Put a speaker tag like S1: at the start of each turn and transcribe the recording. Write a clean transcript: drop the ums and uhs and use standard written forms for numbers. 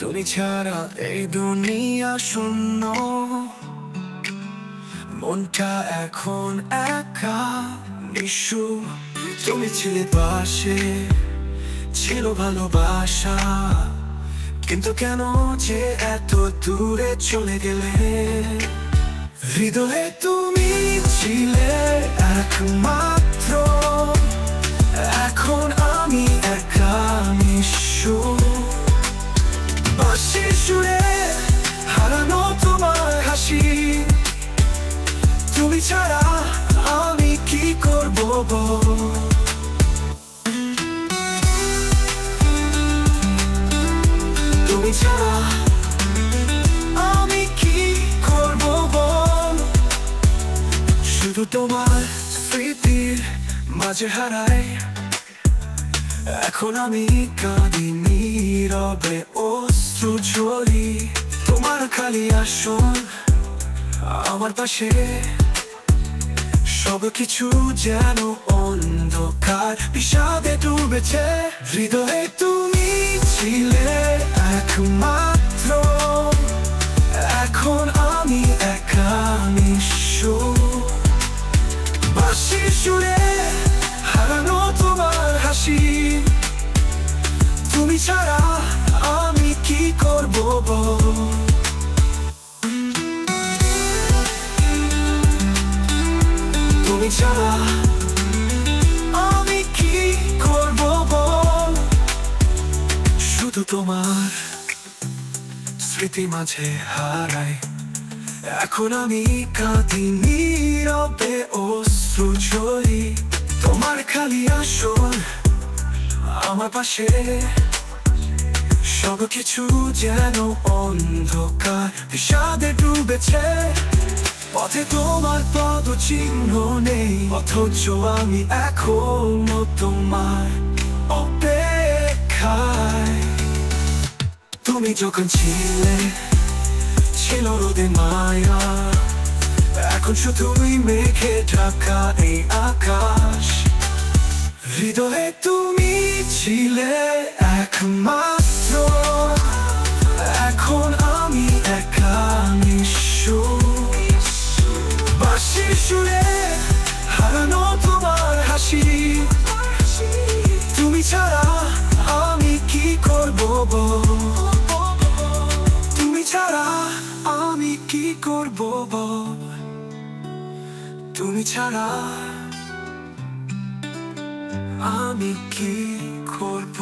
S1: তুমি ছাড়া এই দুনিয়া শূন্য, মনটা এখন একা নিঃস্ব। তুমি ছিলে পাশে, ছিল ভালোবাসা, কিন্তু কেন যে এত দূরে চলে গেলে? হৃদয়ে তুমি ছিলে একমাত্র, এখন আমি একা নিঃস্ব। বাঁশির সুরে হারানো তোমার হাসি, তুমি ছাড়া আমি কি করব? তুমি ছাড়া আমি কি করব বল? শুধু তোমার স্মৃতির মাঝে হারাই এখন আমি কাঁদি নীরবে, অশ্রু ঝরি। তোমার খালি আসন আমার পাশে, সবকিছু যেন অন্ধকার বিষাদে ডুবেছে। হৃদয়ে তুমি ছিলে একমাত্র, এখন আমি একা নিঃস্ব। বাঁশির সুরে হারানো তোমার হাসি, তুমি ছাড়া আমি কি করব? তুমি ছাড়া আমি কি করব বল? শুধু তোমার স্মৃতি মাঝে হারাই এখন আমি কাঁদি নীরবে, অশ্রু ঝরি। তোমার খালি আসন আমার পাশে, সবকিছু যেন অন্ধকার বিষাদে ডুবেছে। পথে তোমার পদ চিহ্ন নেই, অথচ আমি এখনো তোমার অপেক্ষায়। তুমি যখন ছিলে ছিল রোদে মায়া, এখন শুধুই মেঘে ঢাকা এই আকাশ। হৃদয়ে তুমি ছিলে একমাত্র, এখন আমি একা নিঃস্ব। বাঁশির সুরে হারানো তোমার হাসি, তুমি ছাড়া আমি কি করব? তুমি ছাড়া আমি কি করব? তুমি ছাড়া আমি কি করব?